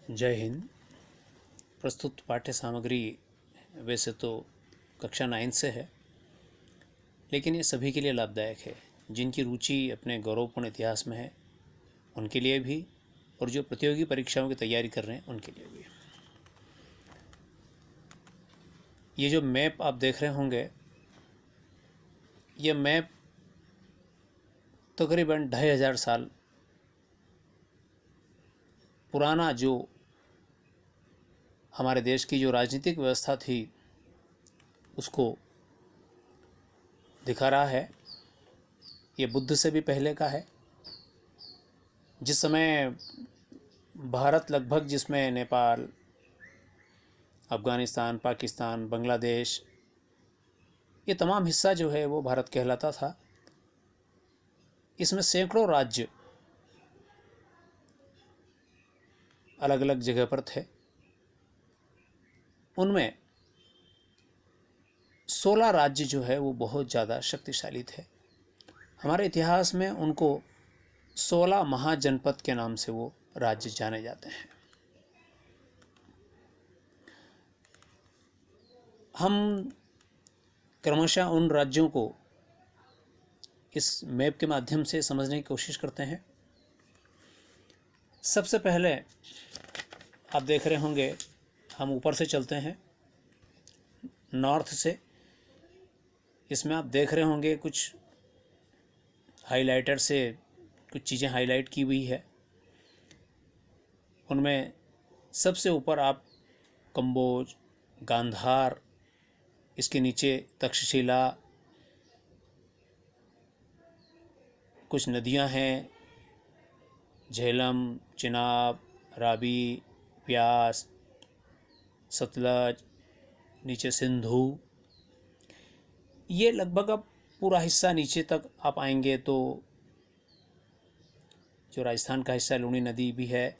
जय हिंद। प्रस्तुत पाठ्य सामग्री वैसे तो कक्षा 9 से है, लेकिन ये सभी के लिए लाभदायक है। जिनकी रुचि अपने गौरवपूर्ण इतिहास में है उनके लिए भी, और जो प्रतियोगी परीक्षाओं की तैयारी कर रहे हैं उनके लिए भी। ये जो मैप आप देख रहे होंगे, ये मैप तकरीबन 2500 साल पुराना जो हमारे देश की जो राजनीतिक व्यवस्था थी उसको दिखा रहा है। ये बुद्ध से भी पहले का है। जिस समय भारत लगभग, जिसमें नेपाल, अफ़गानिस्तान, पाकिस्तान, बांग्लादेश, ये तमाम हिस्सा जो है वो भारत कहलाता था। इसमें सैकड़ों राज्य अलग अलग जगह पर थे। उनमें 16 राज्य जो है वो बहुत ज़्यादा शक्तिशाली थे। हमारे इतिहास में उनको 16 महाजनपद के नाम से वो राज्य जाने जाते हैं। हम क्रमशः उन राज्यों को इस मैप के माध्यम से समझने की कोशिश करते हैं। सबसे पहले आप देख रहे होंगे, हम ऊपर से चलते हैं, नॉर्थ से। इसमें आप देख रहे होंगे कुछ हाइलाइटर से कुछ चीज़ें हाईलाइट की हुई है। उनमें सबसे ऊपर आप कंबोज, गांधार, इसके नीचे तक्षशिला, कुछ नदियां हैं, झेलम, चिनाब, रावी, व्यास, सतलज, नीचे सिंधु। ये लगभग अब पूरा हिस्सा नीचे तक आप आएंगे तो जो राजस्थान का हिस्सा, लूनी नदी भी है,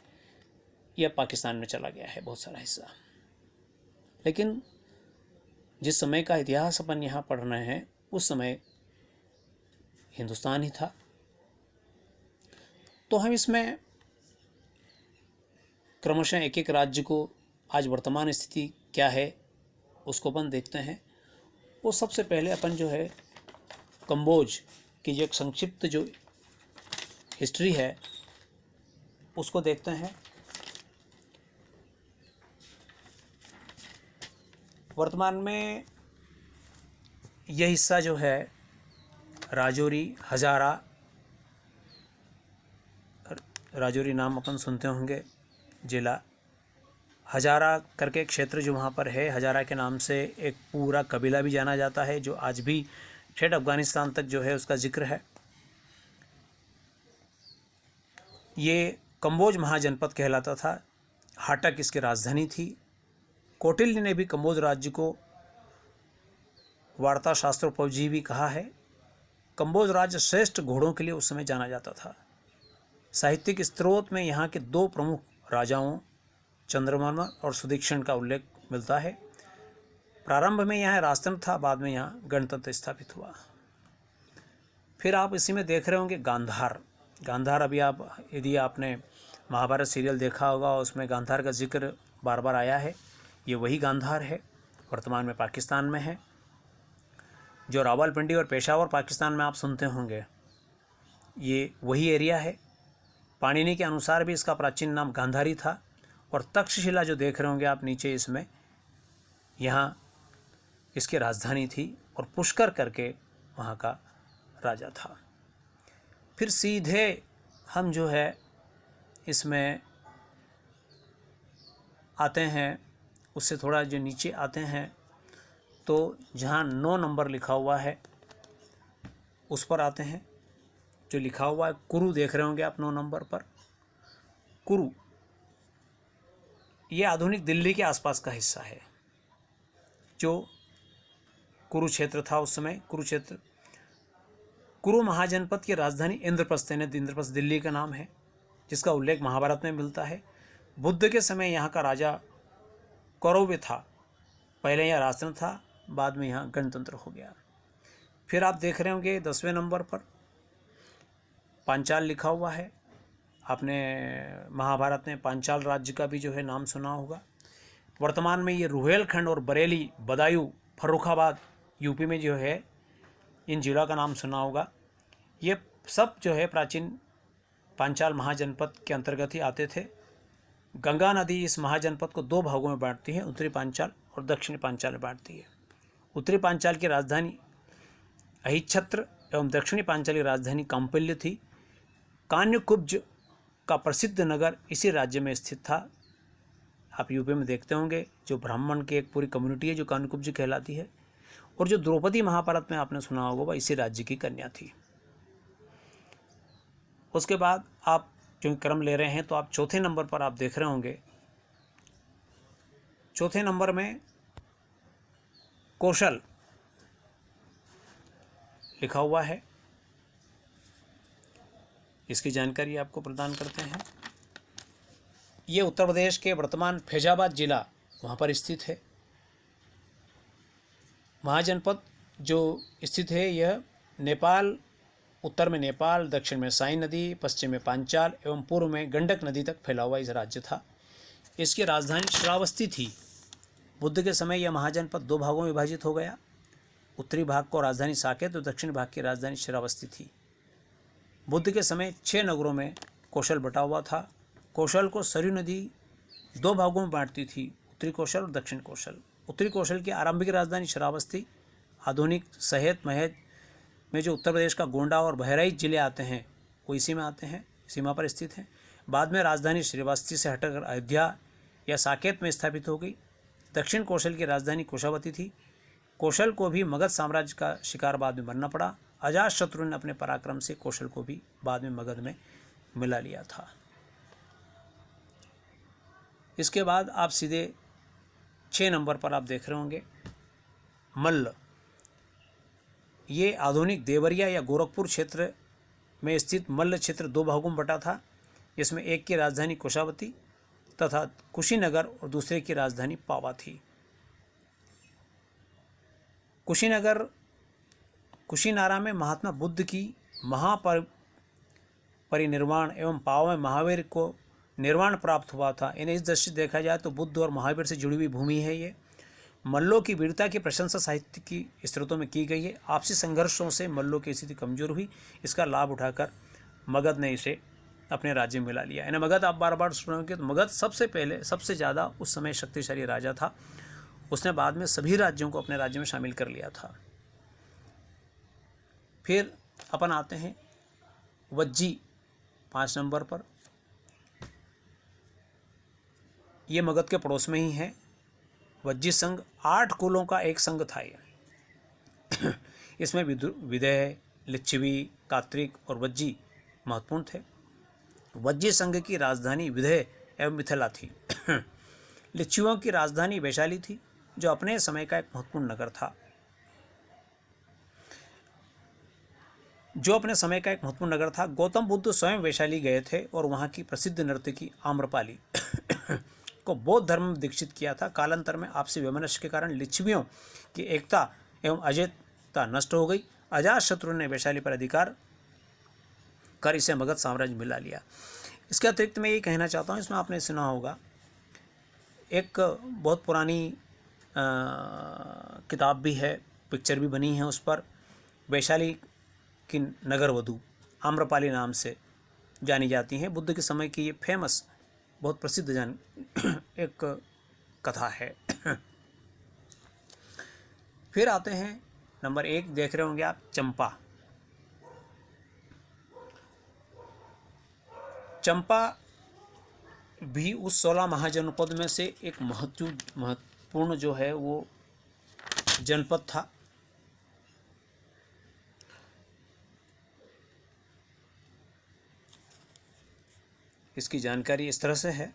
यह पाकिस्तान में चला गया है बहुत सारा हिस्सा। लेकिन जिस समय का इतिहास अपन यहाँ पढ़ रहे हैं उस समय हिंदुस्तान ही था। तो हम इसमें क्रमशः एक एक राज्य को आज वर्तमान स्थिति क्या है उसको अपन देखते हैं। वो सबसे पहले अपन जो है कंबोज की जो एक संक्षिप्त जो हिस्ट्री है उसको देखते हैं। वर्तमान में यह हिस्सा जो है राजौरी, हजारा, राजौरी नाम अपन सुनते होंगे, जिला हजारा करके क्षेत्र जो वहाँ पर है, हजारा के नाम से एक पूरा कबीला भी जाना जाता है जो आज भी ठेठ अफ़गानिस्तान तक जो है उसका जिक्र है। ये कंबोज महाजनपद कहलाता था। हाटक इसकी राजधानी थी। कौटिल्य ने भी कंबोज राज्य को वार्ता शास्त्रोपजीवी भी कहा है। कंबोज राज्य श्रेष्ठ घोड़ों के लिए उस समय जाना जाता था। साहित्यिक स्रोत में यहाँ के दो प्रमुख राजाओं चंद्रवर्मन और सुदीक्षण का उल्लेख मिलता है। प्रारंभ में यहाँ राजतंत्र था, बाद में यहाँ गणतंत्र स्थापित हुआ। फिर आप इसी में देख रहे होंगे गांधार। गांधार अभी आप, यदि आपने महाभारत सीरियल देखा होगा, उसमें गांधार का जिक्र बार बार आया है। ये वही गांधार है, वर्तमान में पाकिस्तान में है। जो रावलपिंडी और पेशावर पाकिस्तान में आप सुनते होंगे, ये वही एरिया है। पाणिनि के अनुसार भी इसका प्राचीन नाम गांधारी था। और तक्षशिला जो देख रहे होंगे आप नीचे, इसमें यहाँ इसकी राजधानी थी और पुष्कर करके वहाँ का राजा था। फिर सीधे हम जो है इसमें आते हैं, उससे थोड़ा जो नीचे आते हैं तो जहाँ 9 नंबर लिखा हुआ है उस पर आते हैं। जो लिखा हुआ है कुरु देख रहे होंगे आप 9 नंबर पर। कुरु ये आधुनिक दिल्ली के आसपास का हिस्सा है। जो कुरुक्षेत्र था उस समय, कुरुक्षेत्र, कुरु महाजनपद की राजधानी इंद्रप्रस्थ है। इंद्रप्रस्थ दिल्ली का नाम है, जिसका उल्लेख महाभारत में मिलता है। बुद्ध के समय यहाँ का राजा कौरव था। पहले यहाँ राजतंत्र था, बाद में यहाँ गणतंत्र हो गया। फिर आप देख रहे होंगे 10वें नंबर पर पांचाल लिखा हुआ है। आपने महाभारत में पांचाल राज्य का भी जो है नाम सुना होगा। वर्तमान में ये रुहेलखंड और बरेली, बदायूं, फर्रुखाबाद यूपी में जो है इन जिलों का नाम सुना होगा। ये सब जो है प्राचीन पांचाल महाजनपद के अंतर्गत ही आते थे। गंगा नदी इस महाजनपद को दो भागों में बांटती है, उत्तरी पांचाल और दक्षिणी पांचाल में बांटती है। उत्तरी पांचाल की राजधानी अहिच्छत्र एवं दक्षिणी पांचाल की राजधानी कांपिल्य थी। कान्यकुब्ज का प्रसिद्ध नगर इसी राज्य में स्थित था। आप यूपी में देखते होंगे जो ब्राह्मण की एक पूरी कम्युनिटी है जो कान्यकुब्ज कहलाती है। और जो द्रौपदी महाभारत में आपने सुना होगा वह इसी राज्य की कन्या थी। उसके बाद आप जो क्रम ले रहे हैं तो आप चौथे नंबर पर आप देख रहे होंगे, चौथे नंबर में कौशल लिखा हुआ है। इसकी जानकारी आपको प्रदान करते हैं। ये उत्तर प्रदेश के वर्तमान फैजाबाद जिला वहाँ पर स्थित है। महाजनपद जो स्थित है यह नेपाल, उत्तर में नेपाल, दक्षिण में साई नदी, पश्चिम में पांचाल एवं पूर्व में गंडक नदी तक फैला हुआ इस राज्य था। इसकी राजधानी श्रावस्ती थी। बुद्ध के समय यह महाजनपद दो भागों में विभाजित हो गया। उत्तरी भाग को राजधानी साकेत और दक्षिण भाग की राजधानी श्रावस्ती थी। बुद्ध के समय 6 नगरों में कौशल बटा हुआ था। कौशल को सरयू नदी दो भागों में बांटती थी, उत्तरी कौशल और दक्षिण कौशल। उत्तरी कौशल की आरंभिक राजधानी श्रावस्ती, आधुनिक सहेत महेत में जो उत्तर प्रदेश का गोंडा और बहराइच जिले आते हैं वो इसी में आते हैं, सीमा पर स्थित हैं। बाद में राजधानी श्रावस्ती से हटकर अयोध्या या साकेत में स्थापित हो गई। दक्षिण कौशल की राजधानी कोशावती थी। कौशल को भी मगध साम्राज्य का शिकार बाद में बनना पड़ा। अजातशत्रु ने अपने पराक्रम से कौशल को भी बाद में मगध में मिला लिया था। इसके बाद आप सीधे 6 नंबर पर आप देख रहे होंगे मल्ल। ये आधुनिक देवरिया या गोरखपुर क्षेत्र में स्थित मल्ल क्षेत्र दो भागों में बटा था, जिसमें एक की राजधानी कोशावती तथा कुशीनगर और दूसरे की राजधानी पावा थी। कुशीनारा में महात्मा बुद्ध की महापरिनिर्वाण एवं पावा में महावीर को निर्वाण प्राप्त हुआ था। इन्हें इस दृष्टि से देखा जाए तो बुद्ध और महावीर से जुड़ी हुई भूमि है ये। मल्लों की वीरता की प्रशंसा साहित्य की स्रोतों में की गई है। आपसी संघर्षों से मल्लों की स्थिति कमजोर हुई। इसका लाभ उठाकर मगध ने इसे अपने राज्य में मिला लिया। इन्हें मगध आप बार बार सुनोगे तो मगध सबसे पहले सबसे ज़्यादा उस समय शक्तिशाली राजा था। उसने बाद में सभी राज्यों को अपने राज्य में शामिल कर लिया था। फिर अपन आते हैं वज्जी 5 नंबर पर। ये मगध के पड़ोस में ही है। वज्जी संघ 8 कुलों का एक संघ था ये। इसमें विदेह, लिच्छवी, कात्रिक और वज्जी महत्वपूर्ण थे। वज्जी संघ की राजधानी विदेह एवं मिथिला थी। लिच्छवियों की राजधानी वैशाली थी, जो अपने समय का एक महत्वपूर्ण नगर था। गौतम बुद्ध स्वयं वैशाली गए थे और वहाँ की प्रसिद्ध नर्तकी आम्रपाली को बौद्ध धर्म में दीक्षित किया था। कालांतर में आपसी वैमनस्य के कारण लिच्छवियों की एकता एवं अजेयता नष्ट हो गई। अजातशत्रु ने वैशाली पर अधिकार कर इसे मगध साम्राज्य मिला लिया। इसके अतिरिक्त मैं ये कहना चाहता हूँ, इसमें आपने सुना होगा एक बहुत पुरानी किताब भी है, पिक्चर भी बनी है उस पर। वैशाली की नगर वधू आम्रपाली नाम से जानी जाती हैं। बुद्ध के समय की ये फेमस बहुत प्रसिद्ध एक कथा है। फिर आते हैं नंबर 1 देख रहे होंगे आप, चंपा। चंपा भी उस 16 महाजनपद में से एक महत्वपूर्ण जो है वो जनपद था। इसकी जानकारी इस तरह से है